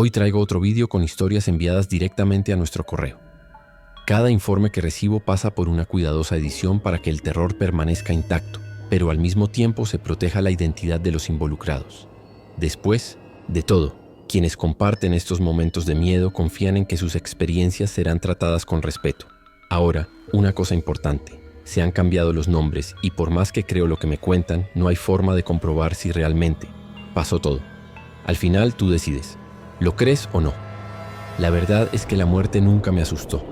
Hoy traigo otro vídeo con historias enviadas directamente a nuestro correo. Cada informe que recibo pasa por una cuidadosa edición para que el terror permanezca intacto, pero al mismo tiempo se proteja la identidad de los involucrados. Después de todo, quienes comparten estos momentos de miedo confían en que sus experiencias serán tratadas con respeto. Ahora, una cosa importante. Se han cambiado los nombres y por más que creo lo que me cuentan, no hay forma de comprobar si realmente pasó todo. Al final tú decides. ¿Lo crees o no? La verdad es que la muerte nunca me asustó.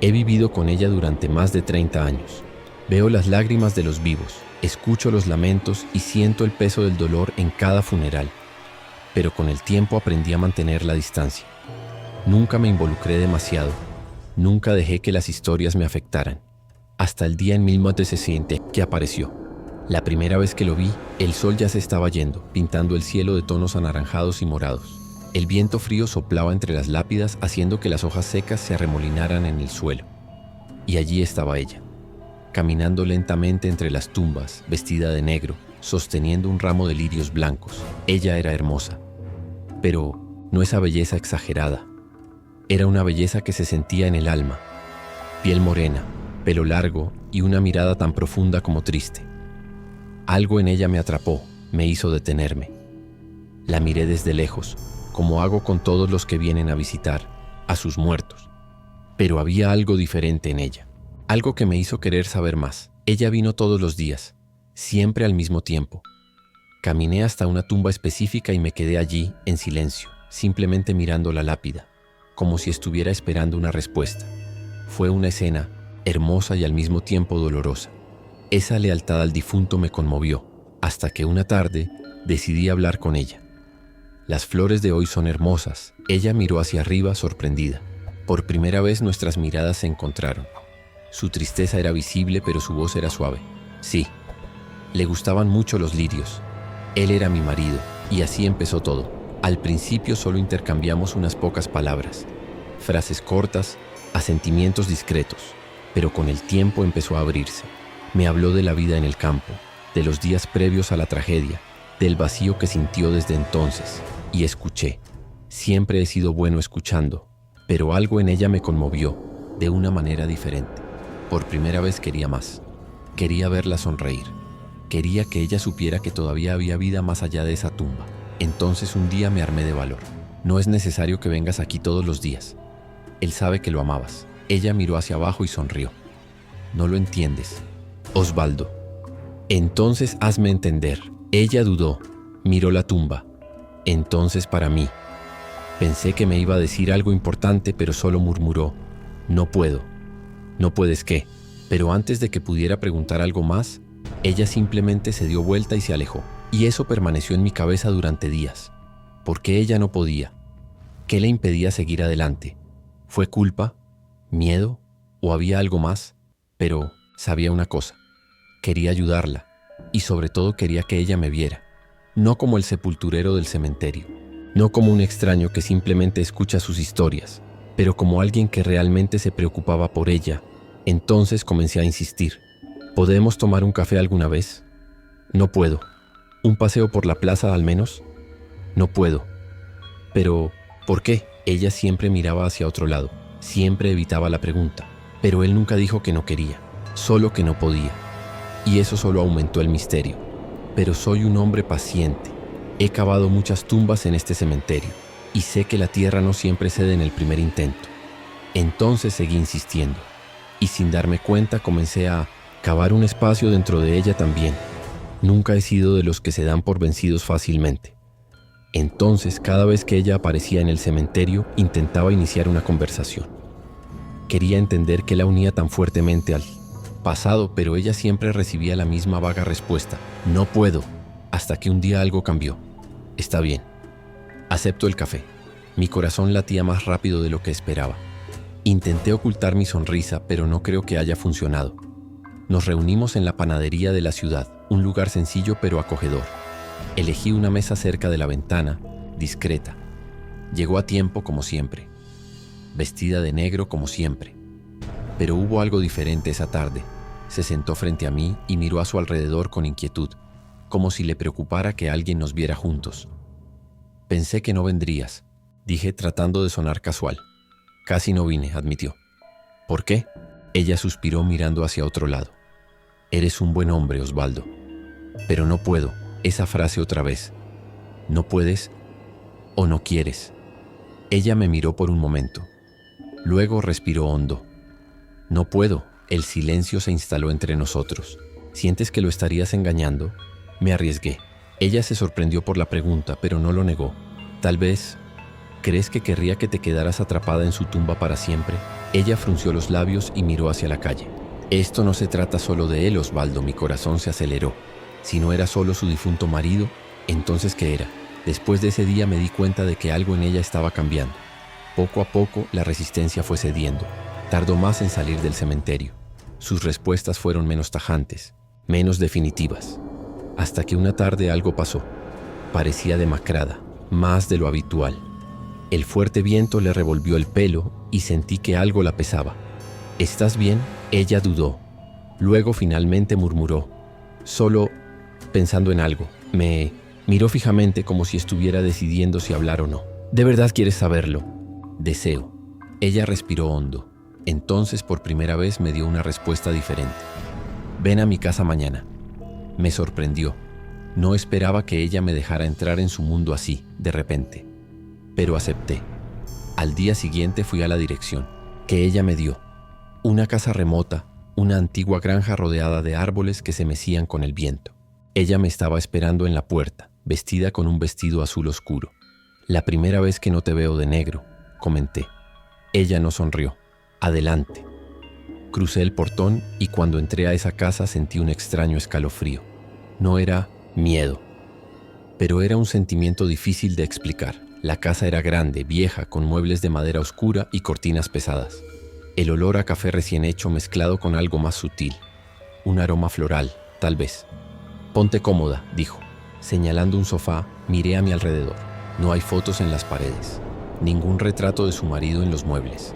He vivido con ella durante más de 30 años. Veo las lágrimas de los vivos, escucho los lamentos y siento el peso del dolor en cada funeral. Pero con el tiempo aprendí a mantener la distancia. Nunca me involucré demasiado. Nunca dejé que las historias me afectaran. Hasta el día en 1960 que apareció. La primera vez que lo vi, el sol ya se estaba yendo, pintando el cielo de tonos anaranjados y morados. El viento frío soplaba entre las lápidas, haciendo que las hojas secas se arremolinaran en el suelo. Y allí estaba ella, caminando lentamente entre las tumbas, vestida de negro, sosteniendo un ramo de lirios blancos. Ella era hermosa, pero no esa belleza exagerada. Era una belleza que se sentía en el alma. Piel morena, pelo largo y una mirada tan profunda como triste. Algo en ella me atrapó, me hizo detenerme. La miré desde lejos, como hago con todos los que vienen a visitar a sus muertos. Pero había algo diferente en ella, algo que me hizo querer saber más. Ella vino todos los días, siempre al mismo tiempo. Caminé hasta una tumba específica y me quedé allí, en silencio, simplemente mirando la lápida, como si estuviera esperando una respuesta. Fue una escena hermosa y al mismo tiempo dolorosa. Esa lealtad al difunto me conmovió, hasta que una tarde decidí hablar con ella. Las flores de hoy son hermosas. Ella miró hacia arriba sorprendida. Por primera vez nuestras miradas se encontraron. Su tristeza era visible, pero su voz era suave. Sí, le gustaban mucho los lirios. Él era mi marido, y así empezó todo. Al principio solo intercambiamos unas pocas palabras, frases cortas, asentimientos discretos, pero con el tiempo empezó a abrirse. Me habló de la vida en el campo, de los días previos a la tragedia, del vacío que sintió desde entonces, y escuché. Siempre he sido bueno escuchando, pero algo en ella me conmovió, de una manera diferente. Por primera vez quería más. Quería verla sonreír. Quería que ella supiera que todavía había vida más allá de esa tumba. Entonces un día me armé de valor. No es necesario que vengas aquí todos los días. Él sabe que lo amabas. Ella miró hacia abajo y sonrió. No lo entiendes, Osvaldo. Entonces hazme entender. Ella dudó, miró la tumba. Entonces para mí. Pensé que me iba a decir algo importante, pero solo murmuró. No puedo. ¿No puedes qué? Pero antes de que pudiera preguntar algo más, ella simplemente se dio vuelta y se alejó. Y eso permaneció en mi cabeza durante días. ¿Por qué ella no podía? ¿Qué le impedía seguir adelante? ¿Fue culpa? ¿Miedo? ¿O había algo más? Pero sabía una cosa. Quería ayudarla. Y sobre todo quería que ella me viera. No como el sepulturero del cementerio. No como un extraño que simplemente escucha sus historias, pero como alguien que realmente se preocupaba por ella. Entonces comencé a insistir. ¿Podemos tomar un café alguna vez? No puedo. ¿Un paseo por la plaza al menos? No puedo. Pero, ¿por qué? Ella siempre miraba hacia otro lado. Siempre evitaba la pregunta. Pero él nunca dijo que no quería, solo que no podía. Y eso solo aumentó el misterio. Pero soy un hombre paciente. He cavado muchas tumbas en este cementerio y sé que la tierra no siempre cede en el primer intento. Entonces seguí insistiendo y sin darme cuenta comencé a cavar un espacio dentro de ella también. Nunca he sido de los que se dan por vencidos fácilmente. Entonces, cada vez que ella aparecía en el cementerio, intentaba iniciar una conversación. Quería entender qué la unía tan fuertemente al pasado, pero ella siempre recibía la misma vaga respuesta. No puedo. Hasta que un día algo cambió. Está bien. Acepto el café. Mi corazón latía más rápido de lo que esperaba. Intenté ocultar mi sonrisa, pero no creo que haya funcionado. Nos reunimos en la panadería de la ciudad, un lugar sencillo pero acogedor. Elegí una mesa cerca de la ventana, discreta. Llegó a tiempo como siempre. Vestida de negro como siempre. Pero hubo algo diferente esa tarde. Se sentó frente a mí y miró a su alrededor con inquietud, como si le preocupara que alguien nos viera juntos. Pensé que no vendrías, dije tratando de sonar casual. Casi no vine, admitió. ¿Por qué? Ella suspiró mirando hacia otro lado. Eres un buen hombre, Osvaldo. Pero no puedo, esa frase otra vez. ¿No puedes o no quieres? Ella me miró por un momento. Luego respiró hondo. No puedo, el silencio se instaló entre nosotros. ¿Sientes que lo estarías engañando? Me arriesgué. Ella se sorprendió por la pregunta, pero no lo negó. Tal vez, ¿crees que querría que te quedaras atrapada en su tumba para siempre? Ella frunció los labios y miró hacia la calle. Esto no se trata solo de él, Osvaldo, mi corazón se aceleró. Si no era solo su difunto marido, ¿entonces qué era? Después de ese día me di cuenta de que algo en ella estaba cambiando. Poco a poco la resistencia fue cediendo. Tardó más en salir del cementerio. Sus respuestas fueron menos tajantes, menos definitivas. Hasta que una tarde algo pasó. Parecía demacrada, más de lo habitual. El fuerte viento le revolvió el pelo y sentí que algo la pesaba. ¿Estás bien? Ella dudó. Luego finalmente murmuró, solo pensando en algo. Me miró fijamente como si estuviera decidiendo si hablar o no. ¿De verdad quieres saberlo? Deseo. Ella respiró hondo. Entonces por primera vez me dio una respuesta diferente. Ven a mi casa mañana. Me sorprendió. No esperaba que ella me dejara entrar en su mundo así, de repente. Pero acepté. Al día siguiente fui a la dirección que ella me dio. Una casa remota, una antigua granja rodeada de árboles que se mecían con el viento. Ella me estaba esperando en la puerta, vestida con un vestido azul oscuro. La primera vez que no te veo de negro, comenté. Ella no sonrió. Adelante. Crucé el portón y cuando entré a esa casa sentí un extraño escalofrío. No era miedo, pero era un sentimiento difícil de explicar. La casa era grande, vieja, con muebles de madera oscura y cortinas pesadas. El olor a café recién hecho mezclado con algo más sutil. Un aroma floral, tal vez. Ponte cómoda, dijo. Señalando un sofá, miré a mi alrededor. No hay fotos en las paredes. Ningún retrato de su marido en los muebles.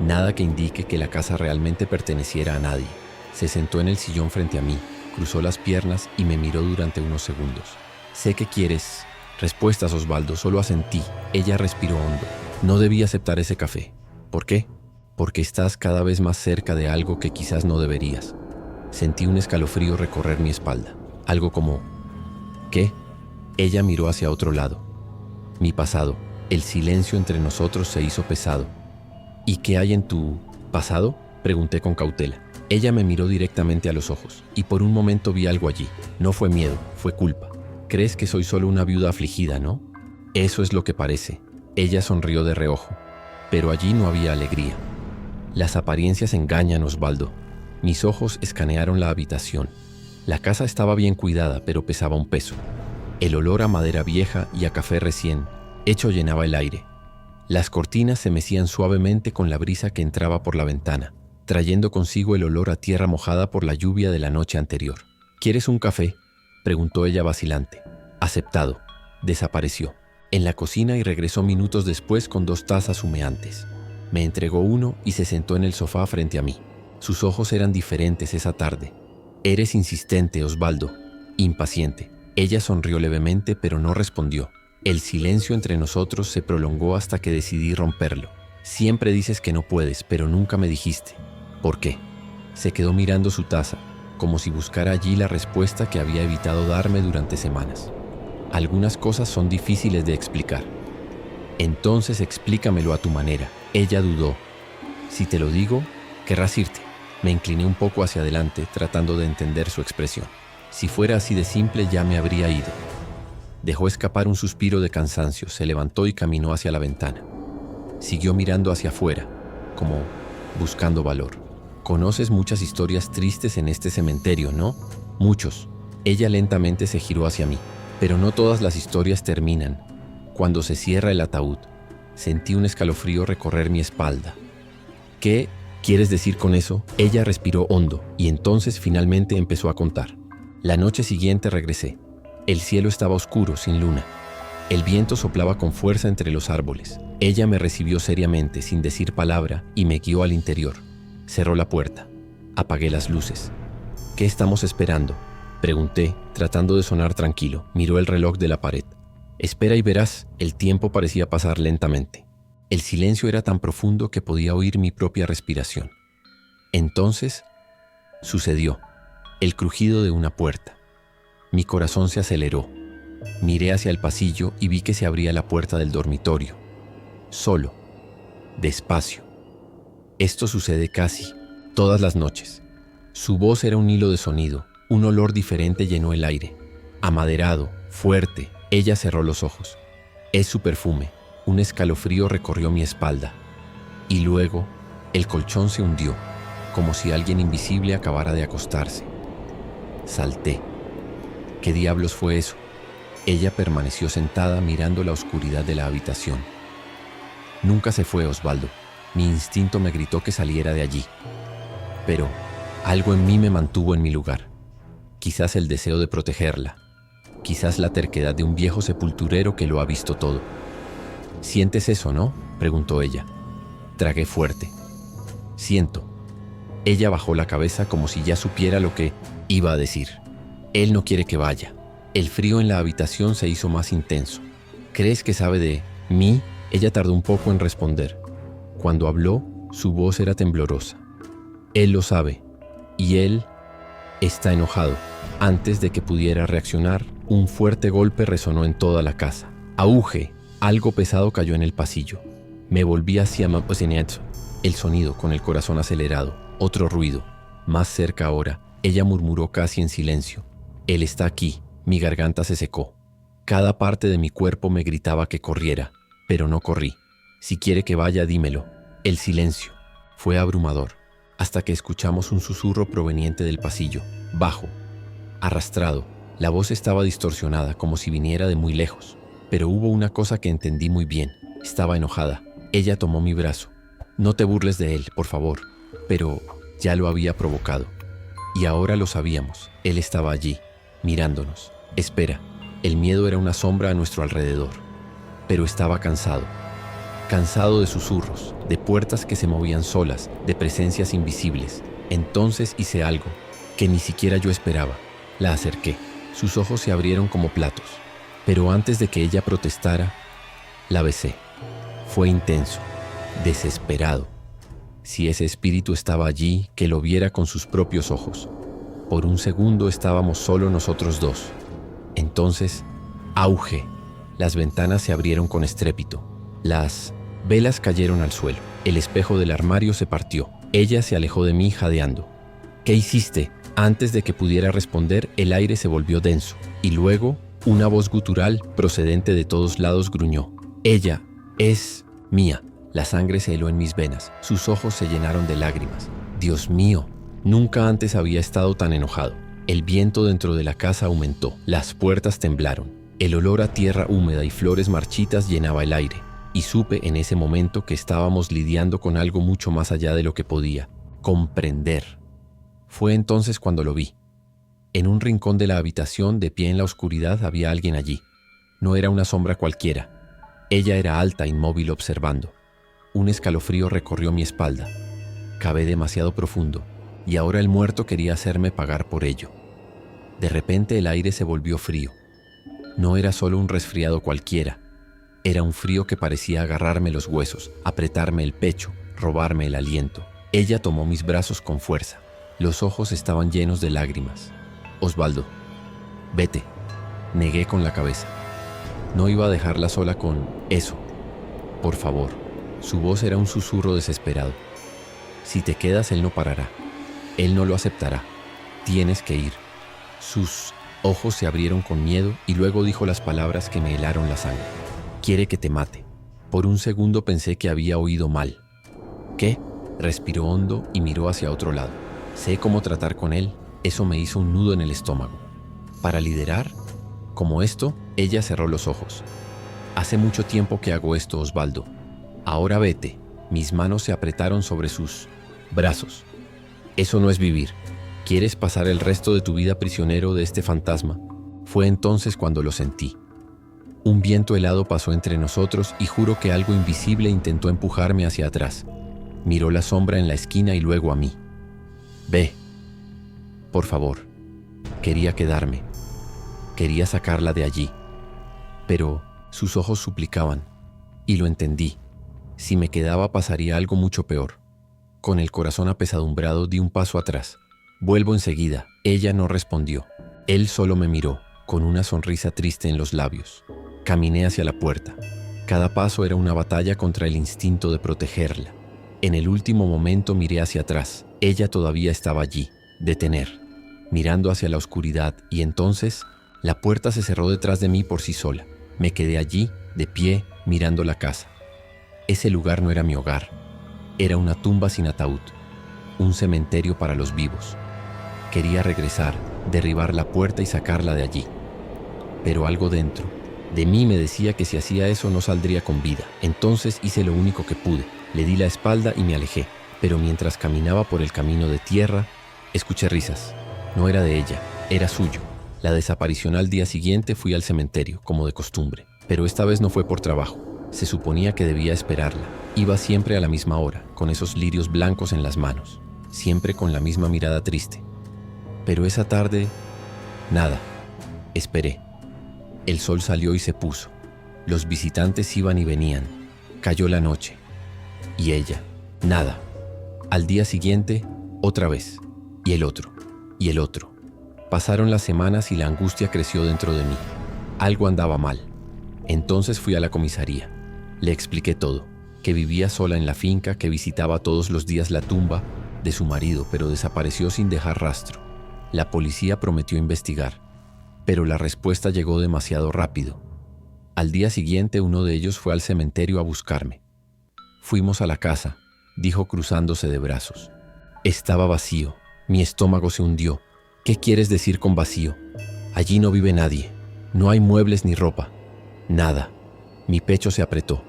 Nada que indique que la casa realmente perteneciera a nadie. Se sentó en el sillón frente a mí, cruzó las piernas y me miró durante unos segundos. Sé que quieres respuestas, Osvaldo, solo asentí. Ella respiró hondo. No debí aceptar ese café. ¿Por qué? Porque estás cada vez más cerca de algo que quizás no deberías. Sentí un escalofrío recorrer mi espalda. Algo como... ¿qué? Ella miró hacia otro lado. Mi pasado. El silencio entre nosotros se hizo pesado. ¿Y qué hay en tu pasado? Pregunté con cautela. Ella me miró directamente a los ojos y por un momento vi algo allí. No fue miedo, fue culpa. Crees que soy solo una viuda afligida, ¿no? Eso es lo que parece. Ella sonrió de reojo, pero allí no había alegría. Las apariencias engañan, Osvaldo. Mis ojos escanearon la habitación. La casa estaba bien cuidada, pero pesaba un peso. El olor a madera vieja y a café recién hecho llenaba el aire. Las cortinas se mecían suavemente con la brisa que entraba por la ventana, trayendo consigo el olor a tierra mojada por la lluvia de la noche anterior. ¿Quieres un café?, preguntó ella vacilante. Aceptado. Desapareció en la cocina y regresó minutos después con 2 tazas humeantes. Me entregó uno y se sentó en el sofá frente a mí. Sus ojos eran diferentes esa tarde. Eres insistente, Osvaldo. Impaciente. Ella sonrió levemente, pero no respondió. El silencio entre nosotros se prolongó hasta que decidí romperlo. Siempre dices que no puedes, pero nunca me dijiste. ¿Por qué? Se quedó mirando su taza, como si buscara allí la respuesta que había evitado darme durante semanas. Algunas cosas son difíciles de explicar. Entonces explícamelo a tu manera. Ella dudó. Si te lo digo, querrás irte. Me incliné un poco hacia adelante, tratando de entender su expresión. Si fuera así de simple, ya me habría ido. Dejó escapar un suspiro de cansancio, se levantó y caminó hacia la ventana. Siguió mirando hacia afuera, como buscando valor. Conoces muchas historias tristes en este cementerio, ¿no? Muchos. Ella lentamente se giró hacia mí. Pero no todas las historias terminan. Cuando se cierra el ataúd, sentí un escalofrío recorrer mi espalda. ¿Qué quieres decir con eso? Ella respiró hondo y entonces finalmente empezó a contar. La noche siguiente regresé. El cielo estaba oscuro, sin luna. El viento soplaba con fuerza entre los árboles. Ella me recibió seriamente, sin decir palabra, y me guió al interior. Cerró la puerta. Apagué las luces. ¿Qué estamos esperando?, pregunté, tratando de sonar tranquilo. Miró el reloj de la pared. Espera y verás, el tiempo parecía pasar lentamente. El silencio era tan profundo que podía oír mi propia respiración. Entonces, sucedió, el crujido de una puerta. Mi corazón se aceleró. Miré hacia el pasillo y vi que se abría la puerta del dormitorio. Solo, despacio. Esto sucede casi todas las noches. Su voz era un hilo de sonido, un olor diferente llenó el aire. Amaderado, fuerte, ella cerró los ojos. Es su perfume. Un escalofrío recorrió mi espalda. Y luego, el colchón se hundió, como si alguien invisible acabara de acostarse. Salté. ¿Qué diablos fue eso? Ella permaneció sentada mirando la oscuridad de la habitación. Nunca se fue, Osvaldo. Mi instinto me gritó que saliera de allí. Pero algo en mí me mantuvo en mi lugar. Quizás el deseo de protegerla. Quizás la terquedad de un viejo sepulturero que lo ha visto todo. ¿Sientes eso, no?, preguntó ella. Tragué fuerte. Siento. Ella bajó la cabeza como si ya supiera lo que iba a decir. Él no quiere que vaya. El frío en la habitación se hizo más intenso. ¿Crees que sabe de mí? Ella tardó un poco en responder. Cuando habló, su voz era temblorosa. Él lo sabe. Y él está enojado. Antes de que pudiera reaccionar, un fuerte golpe resonó en toda la casa. ¡Auge! Algo pesado cayó en el pasillo. Me volví hacia Maposeneatsu. El sonido con el corazón acelerado. Otro ruido. Más cerca ahora. Ella murmuró casi en silencio. Él está aquí. Mi garganta se secó. Cada parte de mi cuerpo me gritaba que corriera, pero no corrí. Si quiere que vaya, dímelo. El silencio fue abrumador, hasta que escuchamos un susurro proveniente del pasillo, bajo, arrastrado. La voz estaba distorsionada, como si viniera de muy lejos. Pero hubo una cosa que entendí muy bien. Estaba enojada. Ella tomó mi brazo. No te burles de él, por favor. Pero ya lo había provocado. Y ahora lo sabíamos. Él estaba allí, mirándonos. Espera, el miedo era una sombra a nuestro alrededor. Pero estaba cansado. Cansado de susurros, de puertas que se movían solas, de presencias invisibles. Entonces hice algo que ni siquiera yo esperaba. La acerqué. Sus ojos se abrieron como platos. Pero antes de que ella protestara, la besé. Fue intenso, desesperado. Si ese espíritu estaba allí, que lo viera con sus propios ojos. Por un segundo estábamos solo nosotros dos. Entonces, auge. Las ventanas se abrieron con estrépito. Las velas cayeron al suelo. El espejo del armario se partió. Ella se alejó de mí jadeando. ¿Qué hiciste? Antes de que pudiera responder, el aire se volvió denso. Y luego, una voz gutural procedente de todos lados gruñó. Ella es mía. La sangre se heló en mis venas. Sus ojos se llenaron de lágrimas. Dios mío, nunca antes había estado tan enojado. El viento dentro de la casa aumentó. Las puertas temblaron. El olor a tierra húmeda y flores marchitas llenaba el aire. Y supe en ese momento que estábamos lidiando con algo mucho más allá de lo que podía comprender. Fue entonces cuando lo vi. En un rincón de la habitación, de pie en la oscuridad, había alguien allí. No era una sombra cualquiera. Ella era alta, inmóvil, observando. Un escalofrío recorrió mi espalda. Cavé demasiado profundo, y ahora el muerto quería hacerme pagar por ello. De repente el aire se volvió frío. No era solo un resfriado cualquiera. Era un frío que parecía agarrarme los huesos, apretarme el pecho, robarme el aliento. Ella tomó mis brazos con fuerza. Los ojos estaban llenos de lágrimas. Osvaldo, vete. Negué con la cabeza. No iba a dejarla sola con eso. Por favor. Su voz era un susurro desesperado. Si te quedas, él no parará. Él no lo aceptará. Tienes que ir. Sus ojos se abrieron con miedo y luego dijo las palabras que me helaron la sangre. Quiere que te mate. Por un segundo pensé que había oído mal. ¿Qué? Respiró hondo y miró hacia otro lado. Sé cómo tratar con él. Eso me hizo un nudo en el estómago. ¿Para liderar? Como esto, ella cerró los ojos. Hace mucho tiempo que hago esto, Osvaldo. Ahora vete. Mis manos se apretaron sobre sus brazos. Eso no es vivir. ¿Quieres pasar el resto de tu vida prisionero de este fantasma? Fue entonces cuando lo sentí. Un viento helado pasó entre nosotros y juro que algo invisible intentó empujarme hacia atrás. Miró la sombra en la esquina y luego a mí. Ve. Por favor. Quería quedarme. Quería sacarla de allí. Pero Sus ojos suplicaban. Y lo entendí. Si me quedaba pasaría algo mucho peor. Con el corazón apesadumbrado di un paso atrás. Vuelvo enseguida. Ella no respondió. Él solo me miró, con una sonrisa triste en los labios. Caminé hacia la puerta. Cada paso era una batalla contra el instinto de protegerla. En el último momento miré hacia atrás. Ella todavía estaba allí, de tener, mirando hacia la oscuridad, y entonces la puerta se cerró detrás de mí por sí sola. Me quedé allí, de pie, mirando la casa. Ese lugar no era mi hogar. Era una tumba sin ataúd, un cementerio para los vivos. Quería regresar, derribar la puerta y sacarla de allí. Pero algo dentro de mí me decía que si hacía eso no saldría con vida. Entonces hice lo único que pude. Le di la espalda y me alejé. Pero mientras caminaba por el camino de tierra, escuché risas. No era de ella, era suyo. La desaparición al día siguiente fui al cementerio, como de costumbre. Pero esta vez no fue por trabajo. Se suponía que debía esperarla. Iba siempre a la misma hora, con esos lirios blancos en las manos. Siempre con la misma mirada triste. Pero esa tarde, nada. Esperé. El sol salió y se puso. Los visitantes iban y venían. Cayó la noche. Y ella, nada. Al día siguiente, otra vez. Y el otro. Y el otro. Pasaron las semanas y la angustia creció dentro de mí. Algo andaba mal. Entonces fui a la comisaría. Le expliqué todo. Que vivía sola en la finca, que visitaba todos los días la tumba de su marido, pero desapareció sin dejar rastro. La policía prometió investigar, pero la respuesta llegó demasiado rápido. Al día siguiente uno de ellos fue al cementerio a buscarme. Fuimos a la casa, dijo cruzándose de brazos. Estaba vacío, mi estómago se hundió. ¿Qué quieres decir con vacío? Allí no vive nadie, no hay muebles ni ropa, nada. Mi pecho se apretó.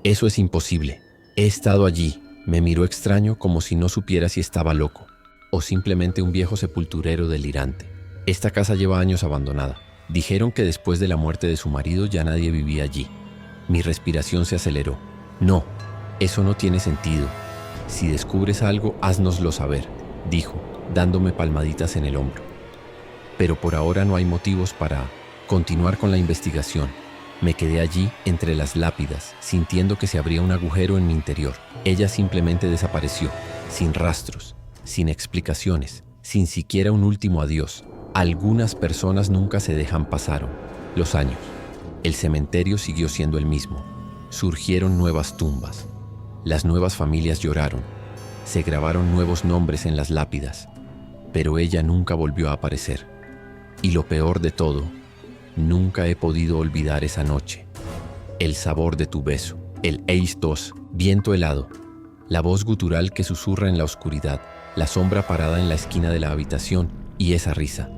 Eso es imposible. He estado allí. Me miró extraño como si no supiera si estaba loco o simplemente un viejo sepulturero delirante. Esta casa lleva años abandonada. Dijeron que después de la muerte de su marido ya nadie vivía allí. Mi respiración se aceleró. No, eso no tiene sentido. Si descubres algo, háznoslo saber, dijo, dándome palmaditas en el hombro. Pero por ahora no hay motivos para continuar con la investigación. Me quedé allí, entre las lápidas, sintiendo que se abría un agujero en mi interior. Ella simplemente desapareció, sin rastros, sin explicaciones, sin siquiera un último adiós. Algunas personas nunca se dejan pasar los años. El cementerio siguió siendo el mismo. Surgieron nuevas tumbas. Las nuevas familias lloraron. Se grabaron nuevos nombres en las lápidas. Pero ella nunca volvió a aparecer. Y lo peor de todo, nunca he podido olvidar esa noche. El sabor de tu beso, el eis-dos, viento helado, la voz gutural que susurra en la oscuridad, la sombra parada en la esquina de la habitación y esa risa.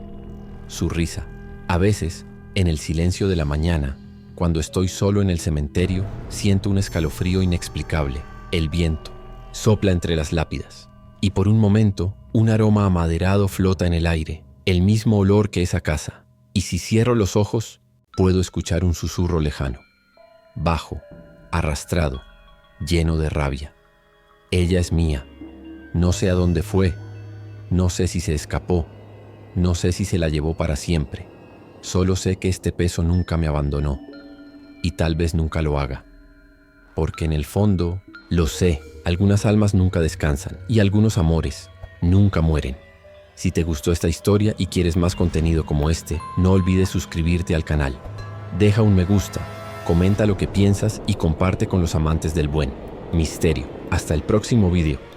Su risa. A veces, en el silencio de la mañana, cuando estoy solo en el cementerio, siento un escalofrío inexplicable. El viento sopla entre las lápidas. Y por un momento, un aroma amaderado flota en el aire, el mismo olor que esa casa. Y si cierro los ojos, puedo escuchar un susurro lejano, bajo, arrastrado, lleno de rabia. Ella es mía. No sé a dónde fue. No sé si se escapó. No sé si se la llevó para siempre. Solo sé que este peso nunca me abandonó. Y tal vez nunca lo haga. Porque en el fondo, lo sé, algunas almas nunca descansan y algunos amores nunca mueren. Si te gustó esta historia y quieres más contenido como este, no olvides suscribirte al canal. Deja un me gusta, comenta lo que piensas y comparte con los amantes del buen misterio. Hasta el próximo video.